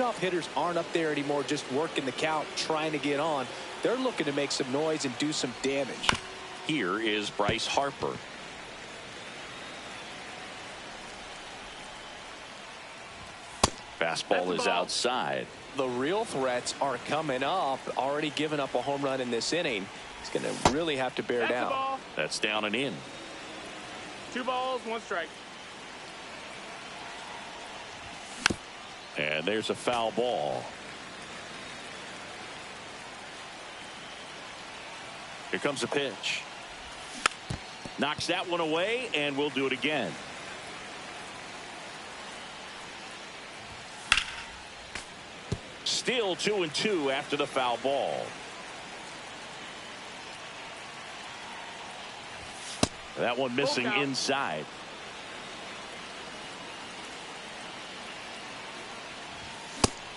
leadoff hitters aren't up there anymore just working the count, trying to get on. They're looking to make some noise and do some damage. Here is Bryce Harper. Fastball is outside. The real threats are coming up. Already given up a home run in this inning. He's going to really have to bear down. That's down and in. 2 balls, 1 strike. And there's a foul ball. Here comes a pitch. Knocks that one away, and we'll do it again. Still 2-2 after the foul ball. That one missing inside.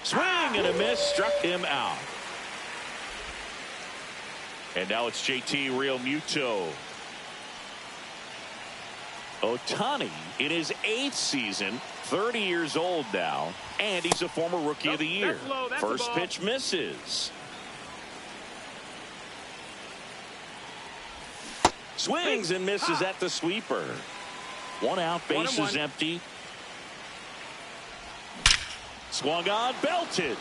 Swing and a miss, struck him out. And now it's JT Realmuto. Ohtani in his 8th season, 30 years old now, and he's a former Rookie of the Year. First pitch misses. Swings and misses at the sweeper. 1 out, base is empty. Swung on, belted.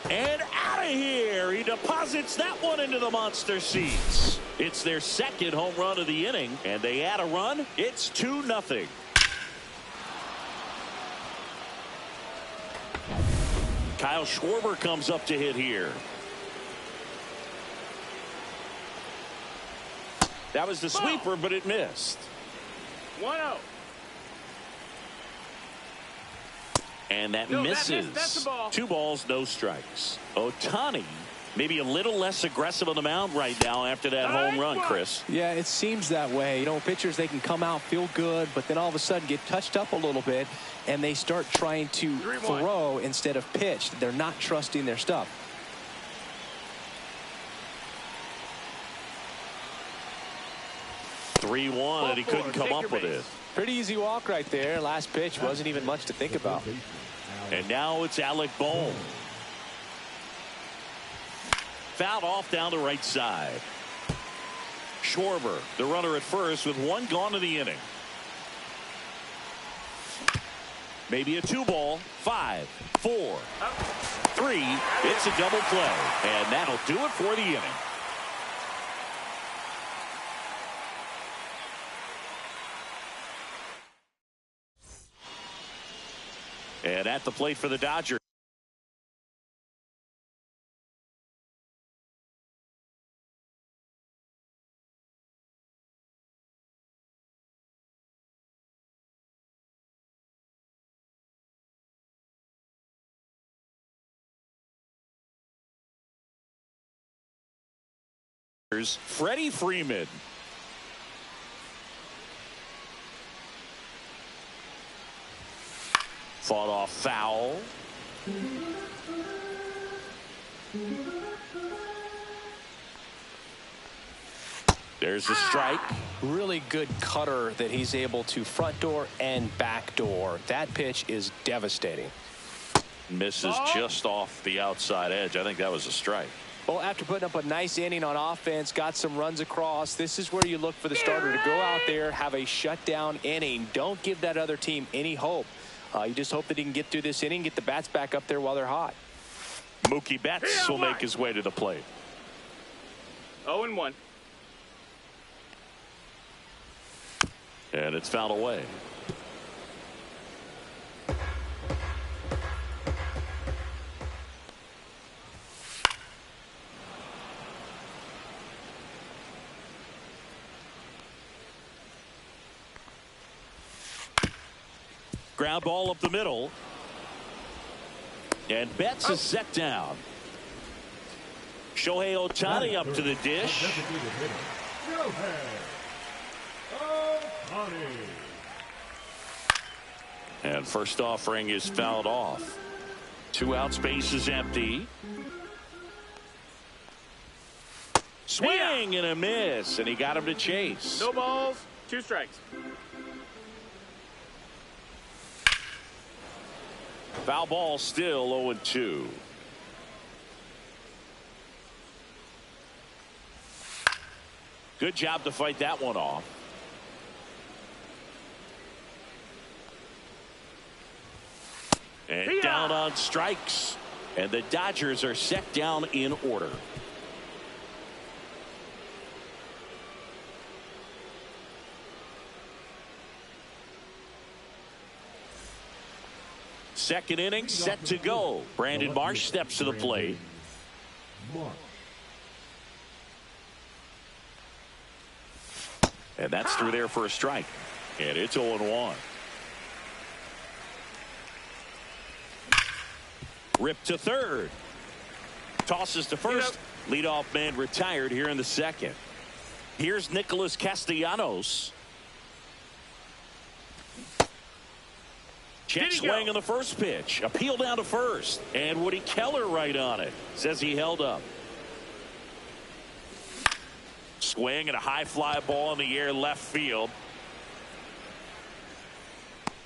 And out of here. He deposits that one into the monster seats. It's their 2nd home run of the inning, and they add a run. It's 2-0. Kyle Schwarber comes up to hit here. That was the sweeper, but it missed. 1-0. And that misses. That's a ball. 2 balls, no strikes. Ohtani maybe a little less aggressive on the mound right now after that home run, Chris. Yeah, it seems that way. You know, pitchers, they can come out, feel good, but then all of a sudden get touched up a little bit, and they start trying to throw instead of pitch. They're not trusting their stuff. And he couldn't come up with it. Pretty easy walk right there. Last pitch wasn't even much to think about. And now it's Alec Bohm. Fouled off down the right side. Schwarber, the runner at first, with 1 gone in the inning. Maybe a 2-ball. 5, 4, 3. It's a double play. And that'll do it for the inning. And at the plate for the Dodgers. Freddie Freeman. Fought off foul. There's a strike. Really good cutter that he's able to front door and back door. That pitch is devastating. Misses just off the outside edge. I think that was a strike. Well, after putting up a nice inning on offense, got some runs across, this is where you look for the starter to go out there, have a shutdown inning. Don't give that other team any hope. You just hope that he can get through this inning, get the bats back up there while they're hot. Mookie Betts will make his way to the plate. 0-1. And it's fouled away. Ground ball up the middle. And Betts is set down. Shohei Ohtani up to the dish. And first offering is fouled off. 2 outs, base is empty. Swing and a miss, and he got him to chase. No balls, 2 strikes. Foul ball, still 0-2. Good job to fight that one off. And down on strikes. And the Dodgers are set down in order. Second inning set to go. Brandon Marsh steps to the plate. And that's through there for a strike. And it's 0-1. Ripped to third. Tosses to first. Leadoff man retired here in the second. Here's Nicholas Castellanos. Check swing on the first pitch. Appeal down to first. And Woody Keller right on it. Says he held up. Swing and a high fly ball in the air left field.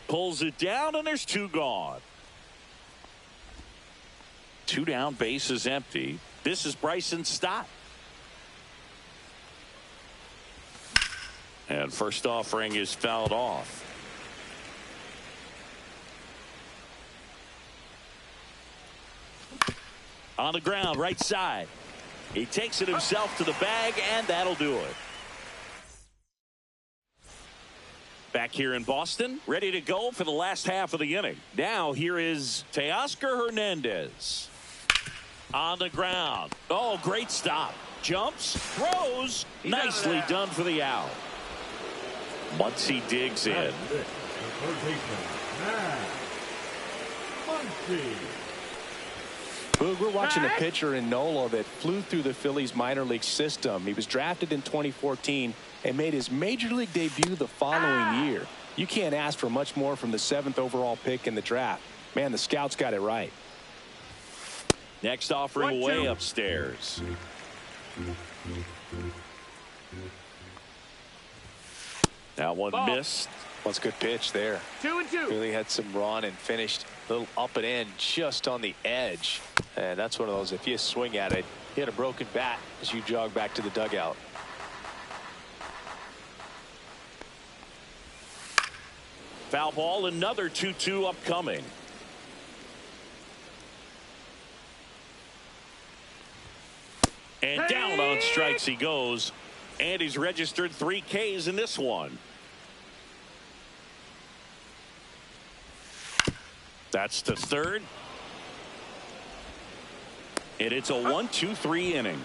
Pulls it down and there's two gone. Two down, base is empty. This is Bryson Stott. And first offering is fouled off. On the ground, right side. He takes it himself to the bag, and that'll do it. Back here in Boston, ready to go for the last half of the inning. Now here is Teoscar Hernandez. On the ground. Oh, great stop. Jumps, throws. Nicely done for the out. Muncy digs in. Boog, we're watching a pitcher in Nola that flew through the Phillies minor league system. He was drafted in 2014 and made his major league debut the following year. You can't ask for much more from the 7th overall pick in the draft. Man, the scouts got it right. Next offering way upstairs. That one missed. That's a good pitch there. 2-2. Really had some run and finished a little up and in just on the edge. And that's one of those, if you swing at it, you had a broken bat as you jog back to the dugout. Foul ball, another 2-2 upcoming. And down on strikes he goes. And he's registered 3 Ks in this one. That's the third. And it's a 1-2-3 inning.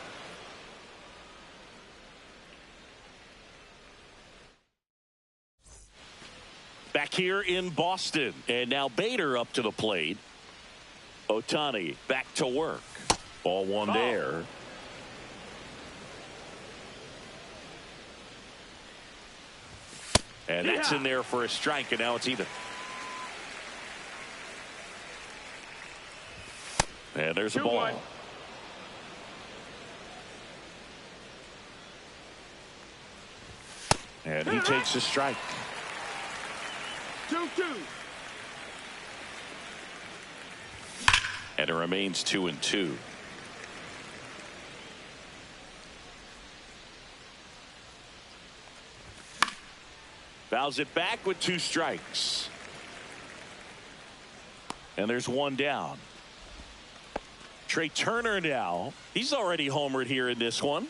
Back here in Boston. And now Bader up to the plate. Ohtani back to work. Ball one there. And that's in there for a strike, and now it's even. And there's a ball. 2-1. And he takes a strike. 2-2. And it remains 2-2. Fouls it back with 2 strikes. And there's one down. Trey Turner now. He's already homered here in this one.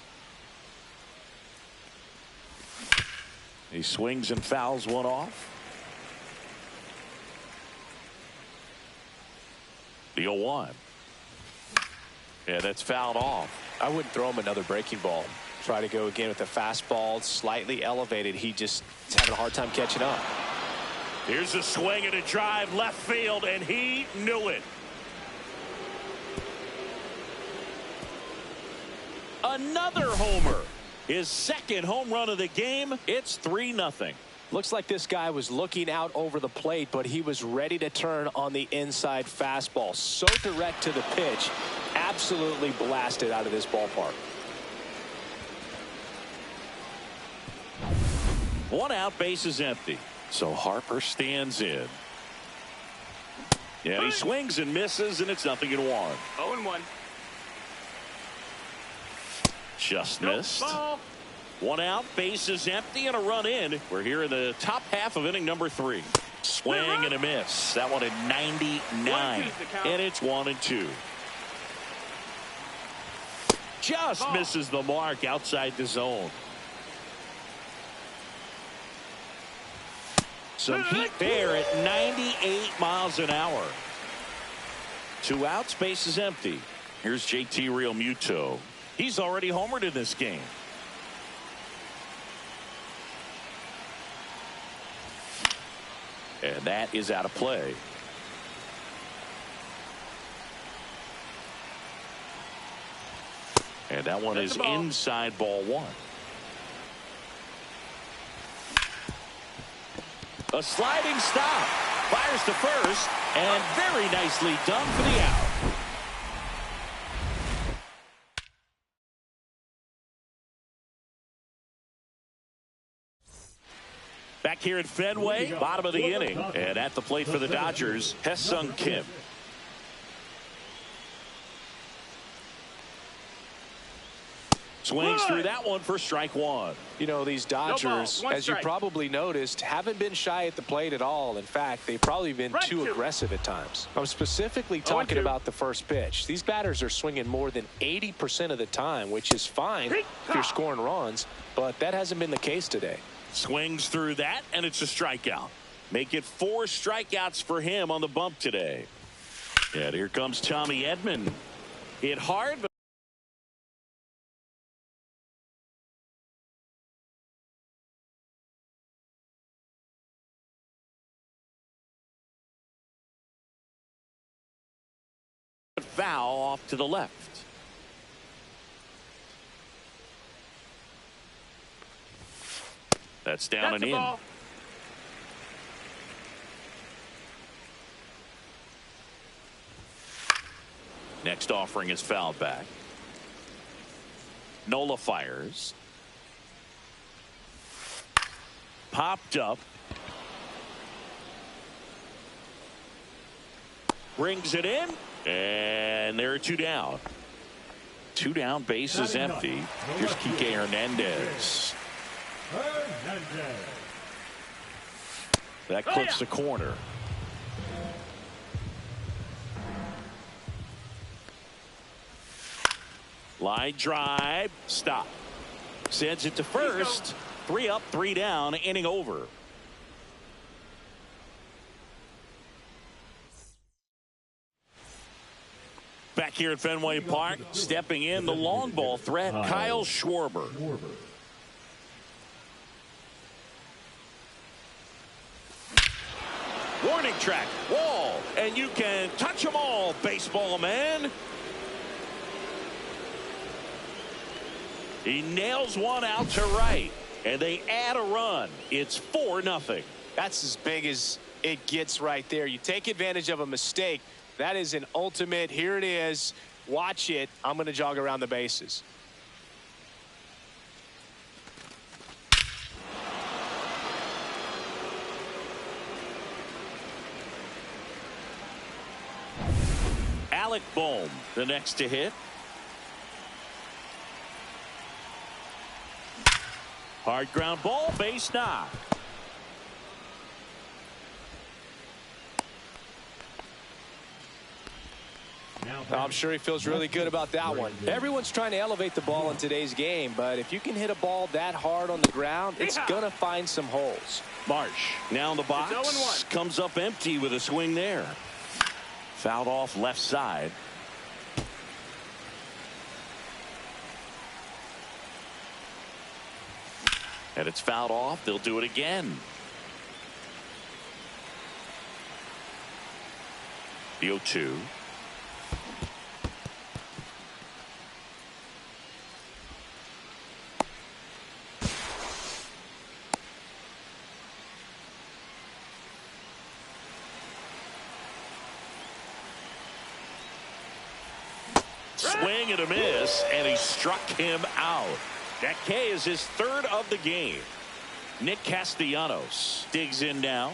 He swings and fouls one off. The 0-1. Yeah, that's fouled off. I wouldn't throw him another breaking ball. Try to go again with the fastball, slightly elevated. He just is having a hard time catching up. Here's a swing and a drive left field, and he knew it. Another homer. His second home run of the game. It's 3-0. Looks like this guy was looking out over the plate, but he was ready to turn on the inside fastball. So direct to the pitch. Absolutely blasted out of this ballpark. 1 out, base is empty. So Harper stands in. Yeah, he swings and misses, and it's 0-1. 0-1. Just Nope, missed. ball. One out, base is empty, and a run in. We're here in the top half of inning number 3. Swing and a miss. That one at 99. 1-2's the count. And it's 1-2. Just Ball. misses the mark outside the zone. Some heat there at 98 miles an hour. 2 outs, base is empty. Here's JT Realmuto. He's already homered in this game. And that is out of play. And that one That's is the ball. inside ball 1. A sliding stop. Fires to first. And very nicely done for the out. Back here at Fenway, bottom of the inning. And at the plate for the Dodgers, Hesung Kim. Swings through that one for strike 1. You know, these Dodgers, one as you strike. probably noticed, haven't been shy at the plate at all. In fact, they've probably been Right too to. aggressive at times. I'm specifically talking 0-2. about the first pitch. These batters are swinging more than 80% of the time, which is fine if you're scoring runs, but that hasn't been the case today. Swings through that, and it's a strikeout. Make it 4 strikeouts for him on the bump today. And here comes Tommy Edman. Hit hard, but foul off to the left. That's down That's and the in. ball. Next offering is fouled back. Nola fires. Popped up. Brings it in. And there are 2 down. 2 down, base is empty. Here's Kike Hernandez. That clips the corner. Line drive. Stop. Sends it to first. 3 up, 3 down. Inning over. Back here at Fenway Park, stepping in the long ball threat, Kyle Schwarber. Warning track, wall, and you can touch them all, baseball man. He nails one out to right, and they add a run. It's 4-0. That's as big as it gets right there. You take advantage of a mistake. That is an ultimate. Here it is. Watch it. I'm going to jog around the bases. Alec Bohm, the next to hit. Hard ground ball, base knock. I'm sure he feels really good about that one. Everyone's trying to elevate the ball in today's game, but if you can hit a ball that hard on the ground, it's going to find some holes. Marsh now in the box. It's 0-1. Comes up empty with a swing there. Fouled off left side. And it's fouled off. They'll do it again. The 0-2. Swing and a miss, and he struck him out. That K is his 3rd of the game. Nick Castellanos digs in now.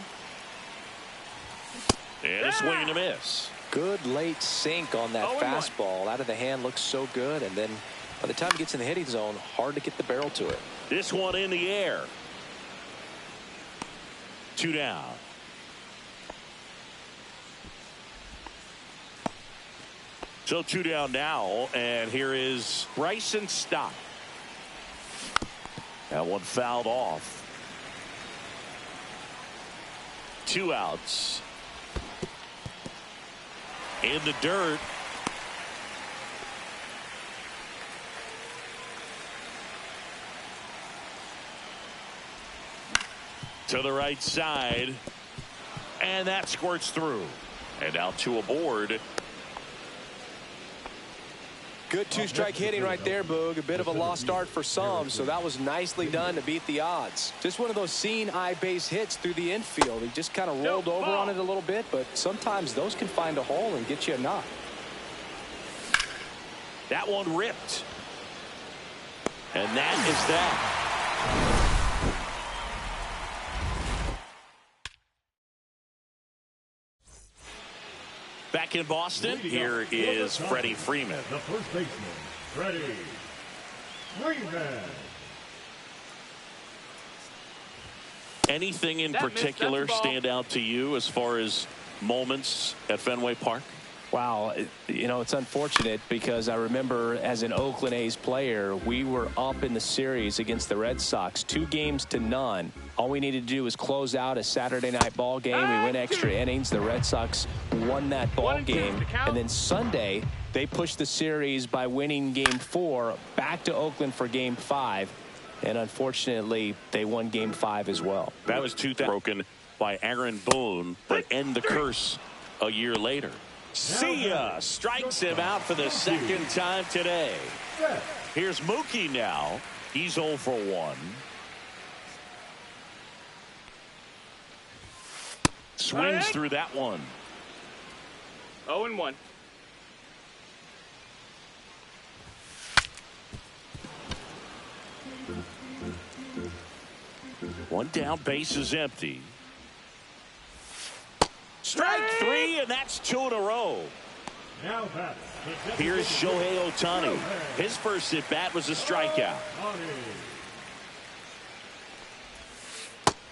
And a swing and a miss. Good late sink on that 0-1. fastball. Out of the hand looks so good, and then by the time it gets in the hitting zone, hard to get the barrel to it. This one in the air. 2 down. So 2 down now, and here is Bryson Stott. That one fouled off. 2 outs. In the dirt. To the right side. And that squirts through. And now 2 aboard. Good 2-strike hitting right there, Boog. A bit of a lost start for some, so that was nicely done to beat the odds. Just one of those seeing eye base hits through the infield. He just kind of rolled over on it a little bit, but sometimes those can find a hole and get you a knock. That one ripped. And that is that. Back in Boston, here is Freddie Freeman. The first baseman, Freddie Freeman. Anything in particular stand out to you as far as moments at Fenway Park? Wow, you know, it's unfortunate because I remember as an Oakland A's player, we were up in the series against the Red Sox 2-0. All we needed to do was close out a Saturday night ball game. We went extra innings. The Red Sox won that ball game. And then Sunday, they pushed the series by winning Game 4 back to Oakland for Game 5. And unfortunately, they won Game 5 as well. That was 2000 broken by Aaron Boone, but end the curse a year later. See ya strikes him out for the second time today. Here's Mookie now. He's 0 for 1. Swings through that one. 0-1. One down, base is empty. Strike 3, and that's 2 in a row. Now Here's Shohei Ohtani. His first at bat was a strikeout.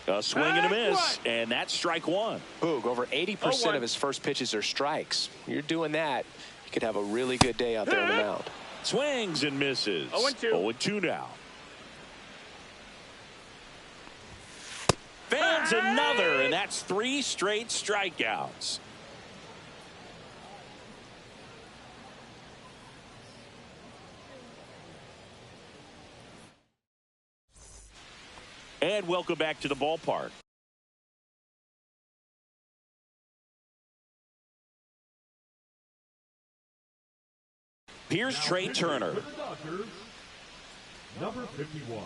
A swing and a miss, and that's strike 1. Boog, over 80% of his first pitches are strikes. You're doing that, you could have a really good day out there on the mound. Swings and misses. 0-2. 0-2 now. Fans another, and that's 3 straight strikeouts. And welcome back to the ballpark. Here's Trey Turner. Number 51.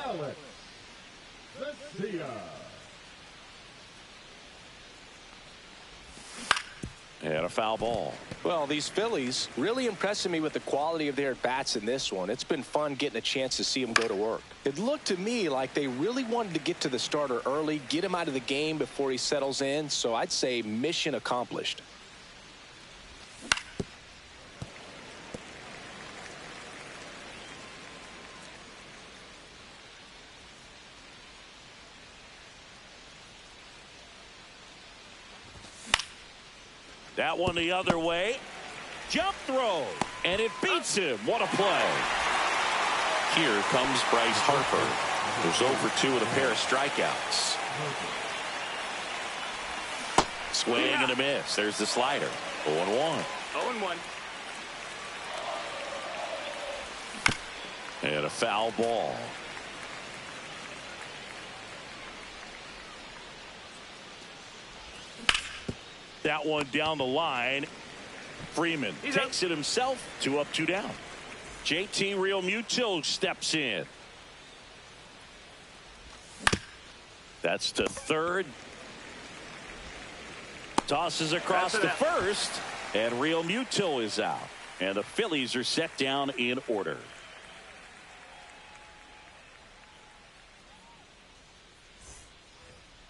Alex Vesia. And a foul ball. Well, these Phillies really impressing me with the quality of their at-bats in this one. It's been fun getting a chance to see them go to work. It looked to me like they really wanted to get to the starter early, get him out of the game before he settles in. So I'd say mission accomplished. That one the other way. Jump throw. And it beats him. What a play. Here comes Bryce Harper. Who's 0 for 2 with a pair of strikeouts. Swing and a miss. There's the slider. 0-1. 0-1. And a foul ball. That one down the line. Freeman takes it himself. 2 up, 2 down. JT Realmuto steps in. That's to third. Tosses across to first. And Real Muto is out. And the Phillies are set down in order.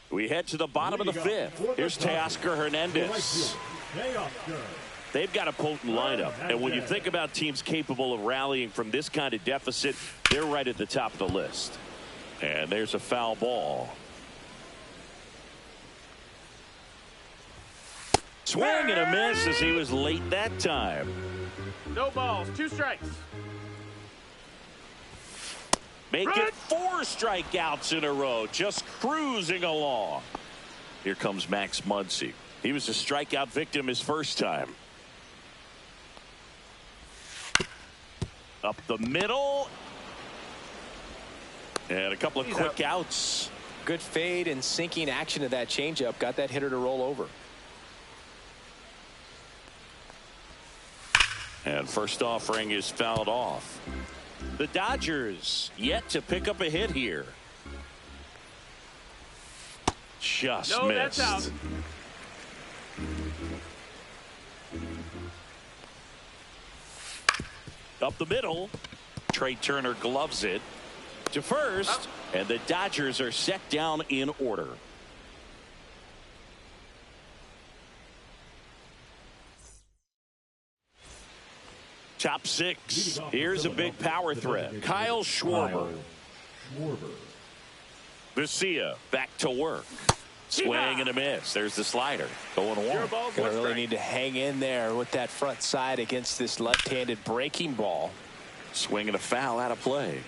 We head to the bottom of the fifth. Here's Teoscar Hernandez. They've got a potent lineup. And when you think about teams capable of rallying from this kind of deficit, they're right at the top of the list. And there's a foul ball. Swing and a miss as he was late that time. No balls, 2 strikes. Make it 4 strikeouts in a row, just cruising along. Here comes Max Muncy. He was a strikeout victim his first time. Up the middle. And a couple of quick outs. Good fade and sinking action of that changeup. Got that hitter to roll over. And first offering is fouled off. The Dodgers yet to pick up a hit here. Just No, missed. that's out. Up the middle. Trey Turner gloves it to first. And the Dodgers are set down in order. Top 6. Here's a big power threat. Kyle Schwarber. Vesia back to work. Swing and a miss. There's the slider. 0-1. Gonna really need to hang in there with that front side against this left-handed breaking ball. Swing and a foul out of play.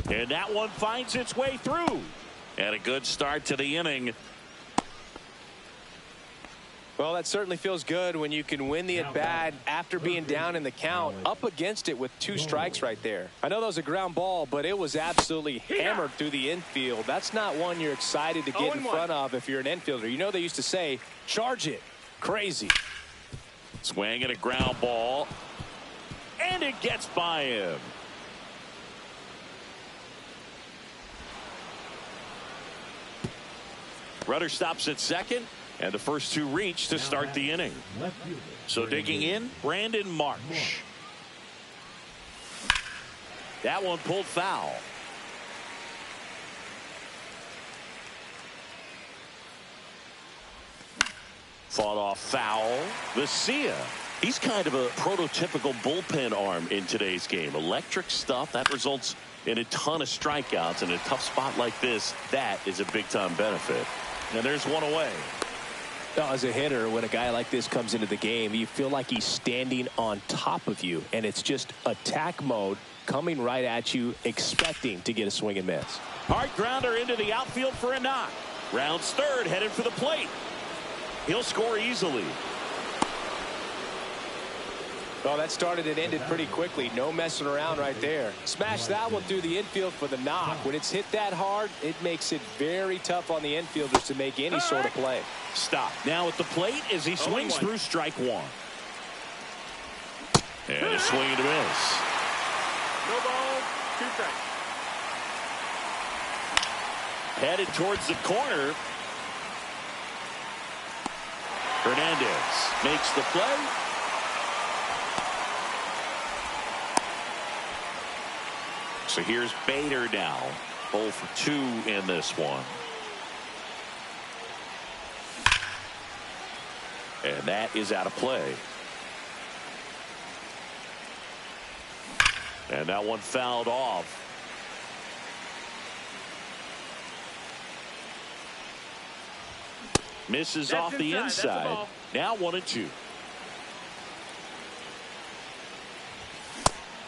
And that one finds its way through. And a good start to the inning. Well, that certainly feels good when you can win the at-bat after being down in the count, up against it with 2 strikes right there. I know that was a ground ball, but it was absolutely hammered through the infield. That's not one you're excited to get in front of if you're an infielder. You know, they used to say, charge it. Crazy. Swing and a ground ball. And it gets by him. Runner stops at second, and the first 2 reach to start the inning. So digging in, Brandon Marsh. That one pulled foul. Fought off foul. Vesia. He's kind of a prototypical bullpen arm in today's game. Electric stuff that results in a ton of strikeouts. In a tough spot like this, that is a big-time benefit. And there's one away. As a hitter, when a guy like this comes into the game, you feel like he's standing on top of you, and it's just attack mode coming right at you, expecting to get a swing and miss. Hard grounder into the outfield for a knock. Rounds third, headed for the plate. He'll score easily. Well, that started and ended pretty quickly. No messing around right there. Smash that one through the infield for the knock. When it's hit that hard, it makes it very tough on the infielders to make any sort of play. Stop. Now at the plate as he swings through strike 1. And a swing and a miss. No ball, 2 strikes. Headed towards the corner. Hernandez makes the play. So here's Bader now. 0 for 2 in this one. And that is out of play. And that one fouled off. Misses That's off the inside. That's a inside. ball. Now 1-2.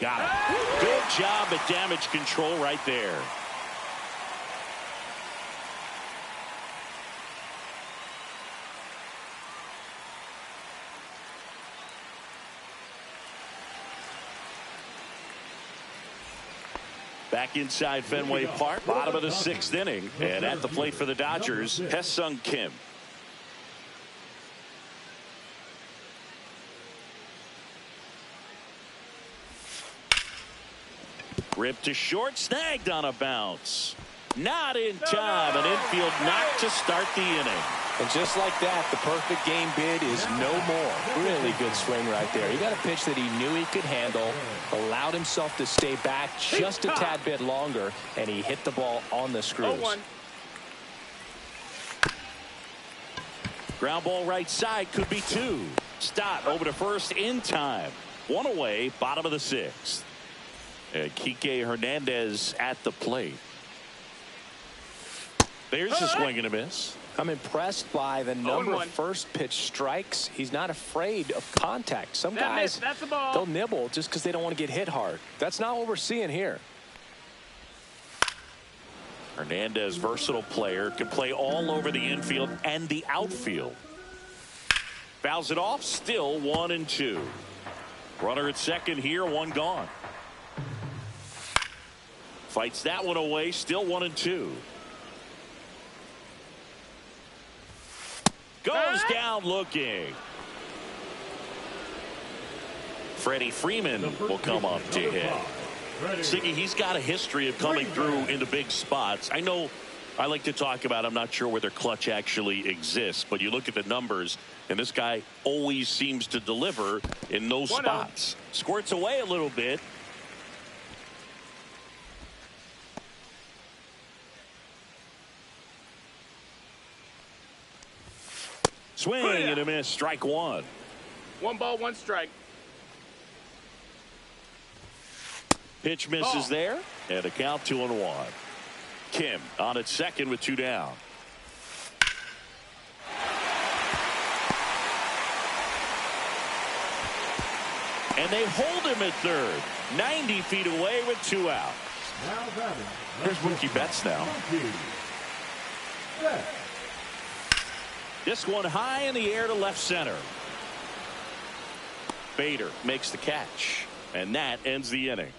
Got it. Good job at damage control right there. Back inside Fenway Park, bottom of the 6th inning. And at the plate for the Dodgers, Hye-Sung Kim. Ripped to short, snagged on a bounce. Not in time. An infield knock to start the inning. And just like that, the perfect game bid is no more. Really good swing right there. He got a pitch that he knew he could handle, allowed himself to stay back just a tad bit longer, and he hit the ball on the screws. 0-1. Ground ball right side, could be 2. Stott over to first in time. 1 away, bottom of the 6th. And Kike Hernandez at the plate. There's a swing and a miss. I'm impressed by the number 0-1. of first pitch strikes. He's not afraid of contact. Some guys, That's a ball. they'll nibble just because they don't want to get hit hard. That's not what we're seeing here. Hernandez, versatile player, can play all over the infield and the outfield. Fouls it off, still 1-2. Runner at second here, 1 gone. Fights that one away, still 1-2. Goes down looking. Freddie Freeman will come up to hit. Siggy, he's got a history of coming through into big spots. I know I like to talk about, I'm not sure whether clutch actually exists, but you look at the numbers, and this guy always seems to deliver in those spots. Squirts away a little bit. Swing and a miss, strike 1. 1 ball, 1 strike. Pitch misses there, and a count 2-1. Kim on at second with 2 down. And they hold him at third. 90 feet away with 2 out. Now batting. Here's Mookie Betts now. Mookie Betts. This one high in the air to left center. Bader makes the catch, and that ends the inning.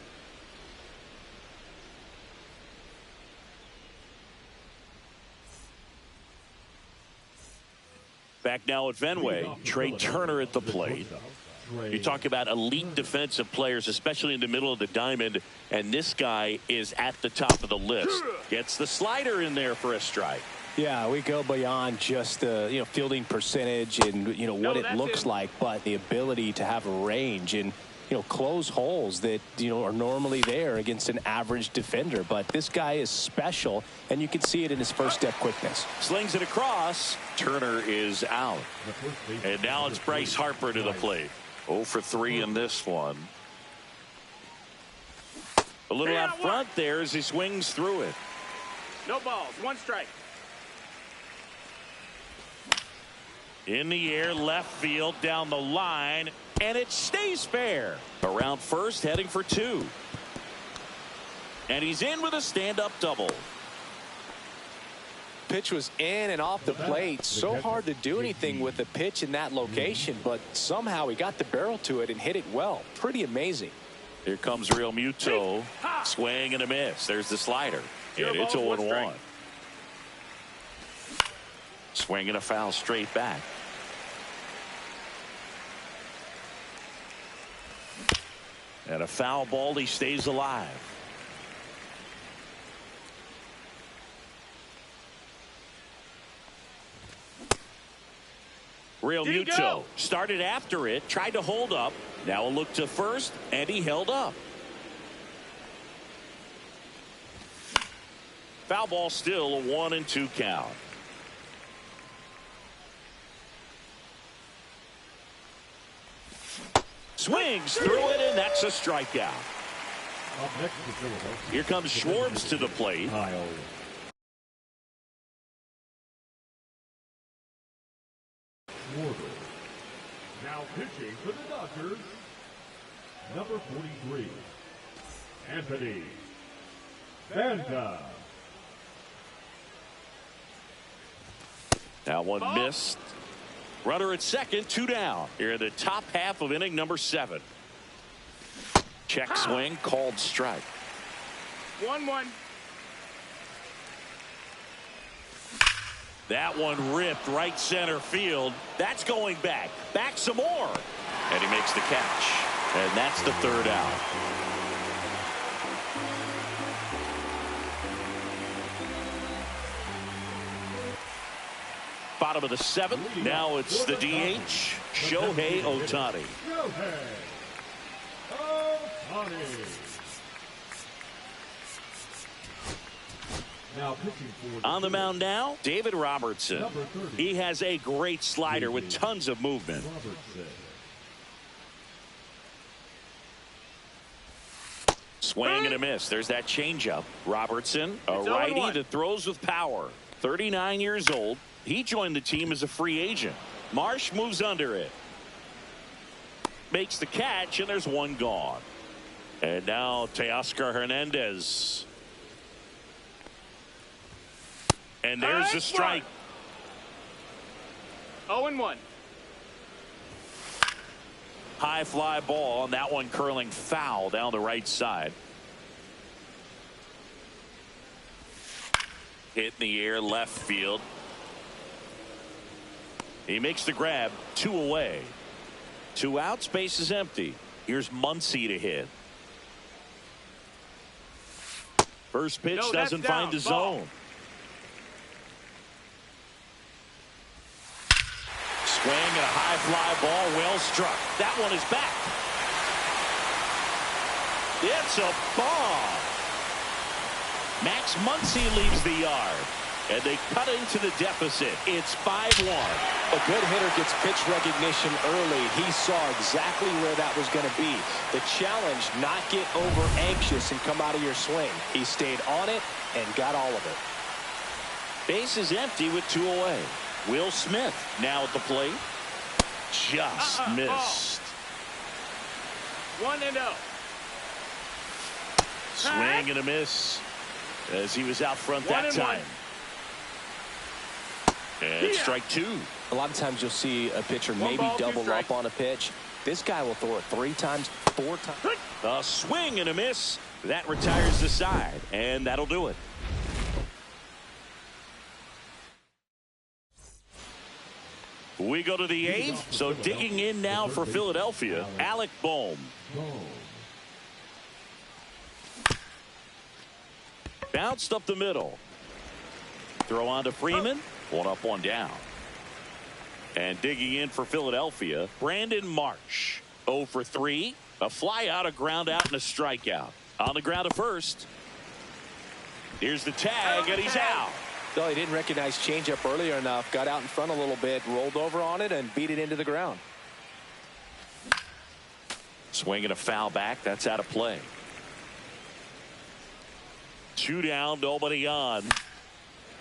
Back now at Fenway, Trey Turner at the plate. You talk about elite defensive players, especially in the middle of the diamond, and this guy is at the top of the list. Gets the slider in there for a strike. Yeah, we go beyond just the fielding percentage and what it looks like, but the ability to have a range and close holes that are normally there against an average defender. But this guy is special, and you can see it in his first step quickness. Slings it across. Turner is out, and now it's Bryce Harper to the plate. 0 for 3 in this one. A little out front there as he swings through it. No balls, 1 strike. In the air, left field, down the line, and it stays fair. Around first, heading for 2. And he's in with a stand-up double. Pitch was in and off the plate. So hard to do anything with the pitch in that location, but somehow he got the barrel to it and hit it well. Pretty amazing. Here comes Real Muto. Swing and a miss. There's the slider. And it's 0-1. Swing and a foul straight back. And a foul ball. He stays alive. Real Muto started after it, tried to hold up. Now a look to first, and he held up. Foul ball, still a 1-2 count. Swings through it, and that's a strikeout. Here comes Schwartz to the plate. Now pitching for the Dodgers, number 43, Anthony Banda. Now one missed. Runner at second, 2 down. Here in the top half of inning number 7. Check swing, called strike. 1-1. That one ripped right center field. That's going back. Back some more. And he makes the catch. And that's the 3rd out. Bottom of the 7th. Now it's the DH, Shohei Ohtani. Shohei Ohtani. Now pitching for On the mound now, David Robertson. Number 30. He has a great slider with tons of movement. Robertson. Swing and a miss. There's that changeup. Robertson, a It's righty 0-1. that throws with power. 39 years old. He joined the team as a free agent. Marsh moves under it. Makes the catch, and there's one gone. And now Teoscar Hernandez. And there's the strike. 0-1. High fly ball, and that one curling foul down the right side. Hit in the air, left field. He makes the grab, 2 away. 2 outs, base is empty. Here's Muncy to hit. First pitch No, that's doesn't down. find the Ball. zone. Swing and a high fly ball, well struck. That one is back. It's a bomb. Max Muncy leaves the yard, and they cut into the deficit. It's 5-1. A good hitter gets pitch recognition early. He saw exactly where that was going to be. The challenge, not get over anxious and come out of your swing. He stayed on it and got all of it. Base is empty with 2 away. Will Smith now at the plate. Just missed. 1-0. Swing and a miss as he was out front that 1-1. time. And Yeah. strike 2. A lot of times you'll see a pitcher One maybe ball, 2 double strikes. up on a pitch. This guy will throw it 3 times, 4 times. A swing and a miss. That retires the side, and that'll do it. We go to the 8th. So digging in now for Philadelphia, Alec Bohm. Bounced up the middle. Throw on to Freeman. 1 up, 1 down. And digging in for Philadelphia, Brandon Marsh. 0 for 3. A fly out, a ground out, and a strikeout. On the ground to first. Here's the tag, and he's out. No, he didn't recognize changeup earlier enough. Got out in front a little bit, rolled over on it, and beat it into the ground. Swinging a foul back. That's out of play. 2 down, nobody on.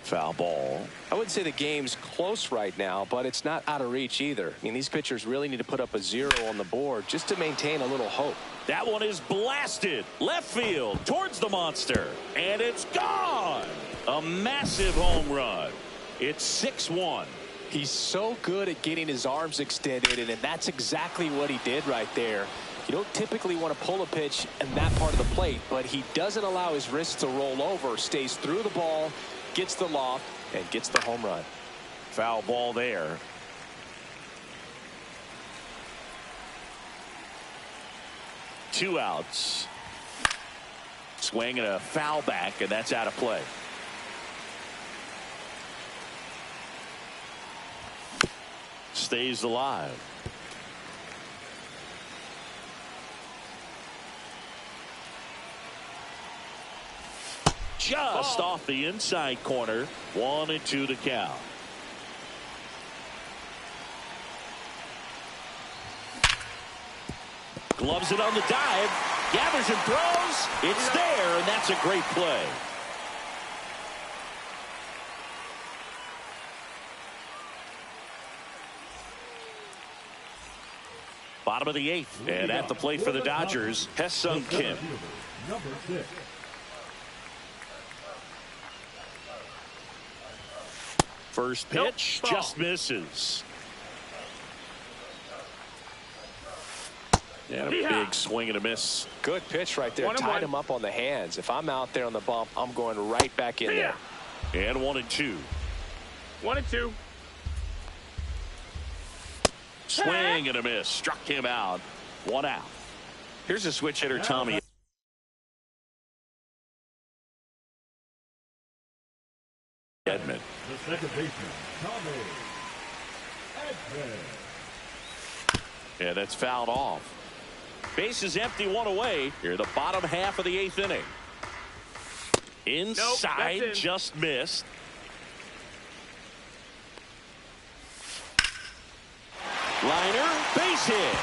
Foul ball. I wouldn't say the game's close right now, but it's not out of reach either. I mean, these pitchers really need to put up a 0 on the board just to maintain a little hope. That one is blasted left field towards the monster, and it's gone. A massive home run. It's 6-1. He's so good at getting his arms extended, and that's exactly what he did right there. You don't typically want to pull a pitch in that part of the plate, but he doesn't allow his wrists to roll over, stays through the ball, gets the loft, and gets the home run. Foul ball there. Two outs. Swing and a foul back, and that's out of play. Stays alive. Just off the inside corner. 1-2 to count. Gloves it on the dive. Gathers and throws. It's there, and that's a great play. Bottom of the 8th, and at the plate for the Dodgers, Ha-Seong Kim. Number 6. First pitch, Nope. just misses. And a big swing and a miss. Good pitch right there. 1-1. Tied him up on the hands. If I'm out there on the bump, I'm going right back in there. And 1-2. 1-2. Swing and a miss. Struck him out. 1 out. Here's a switch hitter, Tommy Edman. The second baseman, Tommy it's fouled off. Base is empty, one away. Here, the bottom half of the 8th inning. Inside, nope, just missed. Liner, base hit.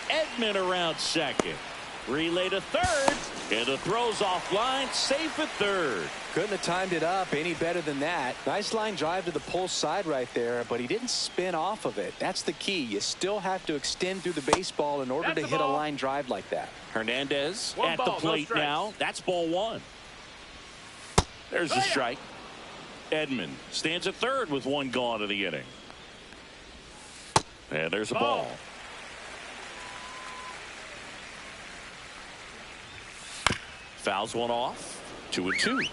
Edman around second. Relay to third. And the throw's offline, safe at third. Couldn't have timed it up any better than that. Nice line drive to the pull side right there, but he didn't spin off of it. That's the key. You still have to extend through the baseball in order to hit a line drive like that. Hernandez One at ball, the plate no now. That's ball one. There's the strike. Edman stands at third with one gone in the inning. And there's a ball. Fouls one off. 2-2.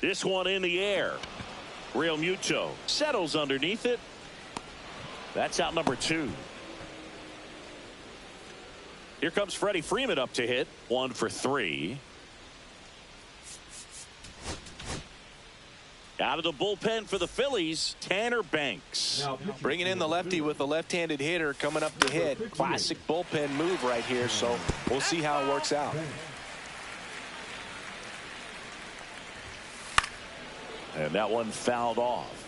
This one in the air. Real Muto settles underneath it. That's out number 2. Here comes Freddie Freeman up to hit. 1 for 3. Out of the bullpen for the Phillies, Tanner Banks. Bringing in the lefty with a left-handed hitter coming up to hit. Classic bullpen move right here, so we'll see how it works out. And that one fouled off.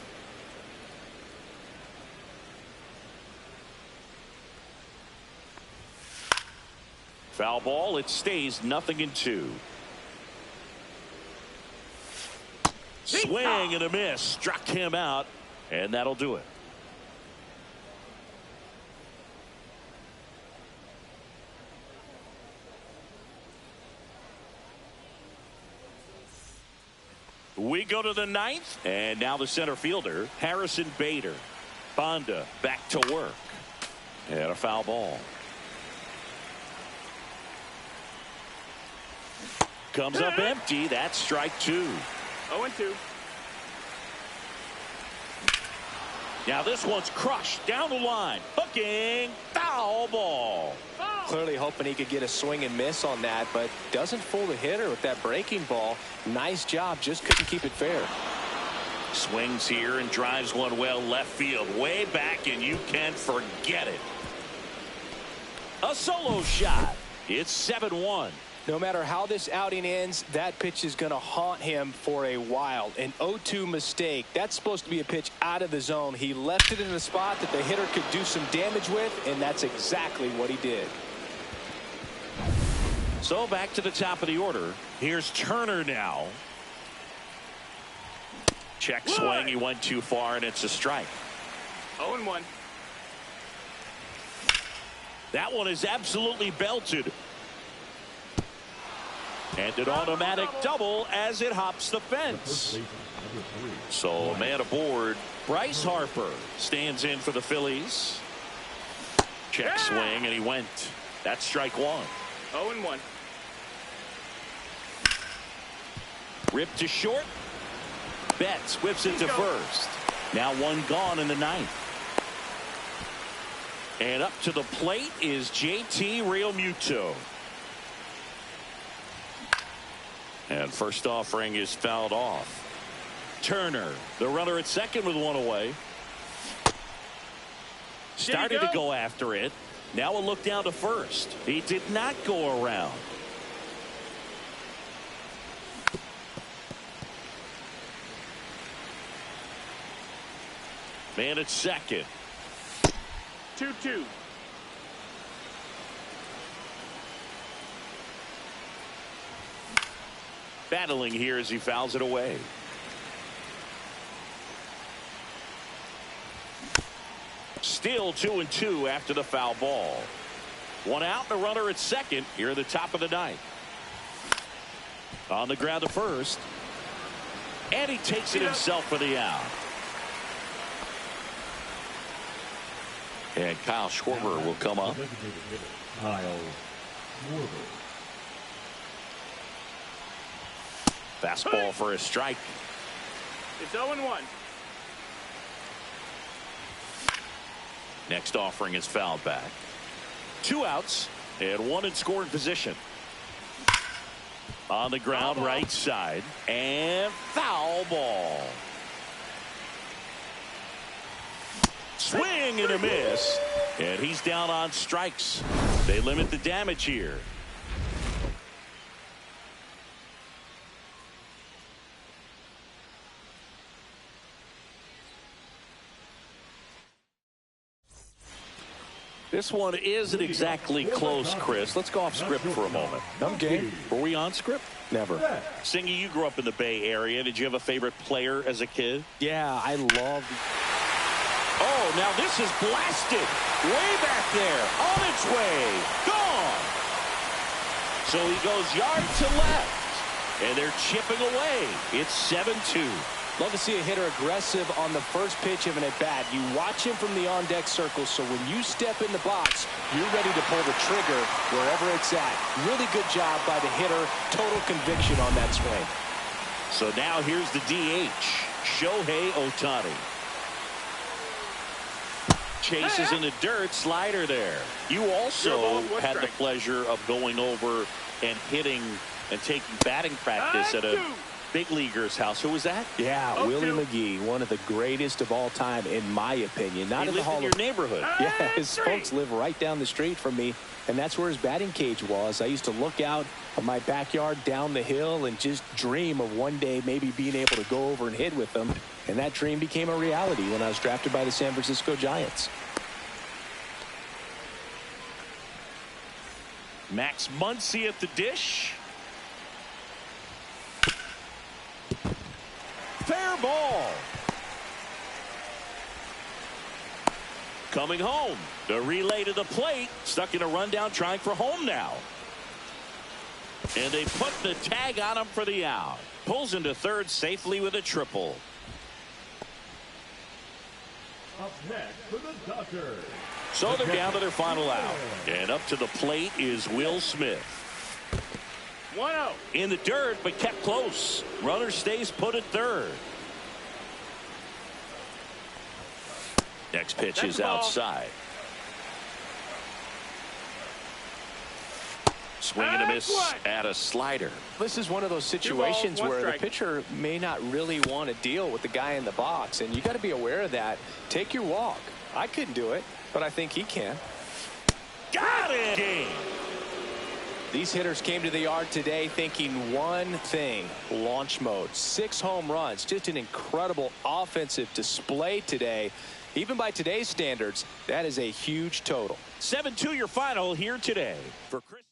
Foul ball. It stays 0-2. Swing and a miss. Struck him out. And that'll do it. We go to the 9th. And now the center fielder, Harrison Bader. Banda back to work. And a foul ball. Comes up empty. That's strike 2. 0-2. Now this one's crushed down the line. Hooking. Foul ball. Clearly hoping he could get a swing and miss on that, but doesn't fool the hitter with that breaking ball. Nice job. Just couldn't keep it fair. Swings here and drives one well left field. Way back, and you can forget it. A solo shot. It's 7-1. No matter how this outing ends, that pitch is going to haunt him for a while. An 0-2 mistake. That's supposed to be a pitch out of the zone. He left it in a spot that the hitter could do some damage with, and that's exactly what he did. So back to the top of the order. Here's Turner now. Check swing. He went too far, and it's a strike. 0-1. That one is absolutely belted. And an automatic double as it hops the fence. So a man aboard. Bryce Harper stands in for the Phillies. Check swing, and he went. That's strike 1. 0-1. Ripped to short. Betts whips it to first. Now one gone in the 9th. And up to the plate is JT Realmuto. And first offering is fouled off. Turner, the runner at second with one away. Started to go after it. Now a look down to first. He did not go around. Man at second. 2-2. Battling here as he fouls it away. Still 2-2 after the foul ball. One out, the runner at second here at the top of the 9th. On the ground to first. And he takes it himself for the out. And Kyle Schwarber will come up. Kyle Schwarber. Fastball for a strike. It's 0-1. Next offering is fouled back. 2 outs and 1 in scoring position. On the ground, right side, and foul ball. Swing and a miss, and he's down on strikes. They limit the damage here. This one isn't exactly close, Chris. Let's go off script for a moment. I'm game. Were we on script? Never. Singy, you grew up in the Bay Area. Did you have a favorite player as a kid? Yeah, I love. Oh, now this is blasted. Way back there. On its way. Gone. So he goes yard to left. And they're chipping away. It's 7-2. Love to see a hitter aggressive on the first pitch of an at-bat. You watch him from the on-deck circle, so when you step in the box, you're ready to pull the trigger wherever it's at. Really good job by the hitter. Total conviction on that swing. So now here's the DH, Shohei Ohtani. Chases in the dirt, slider there. You also had the pleasure of going over and hitting and taking batting practice at a big leaguer's house. Who was that? Yeah, Willie McGee, one of the greatest of all time, in my opinion. Not he in the lived Hall in your neighborhood. Yeah, his folks live right down the street from me, and that's where his batting cage was. I used to look out of my backyard down the hill and just dream of one day maybe being able to go over and hit with them, and that dream became a reality when I was drafted by the San Francisco Giants. Max Muncy at the dish. Fair ball. Coming home. The relay to the plate. Stuck in a rundown, trying for home now. And they put the tag on him for the out. Pulls into third safely with a triple. Up next for the Dodgers. So they're down to their final out. And up to the plate is Will Smith. 1-0. In the dirt, but kept close. Runner stays put at third. Next pitch is outside. Swing and a miss at a slider. This is one of those situations where the pitcher may not really want to deal with the guy in the box, and you got to be aware of that. Take your walk. I couldn't do it, but I think he can. Got it! Game. These hitters came to the yard today thinking one thing: launch mode. 6 home runs. Just an incredible offensive display today. Even by today's standards, that is a huge total. 7-2 your final here today. For Chris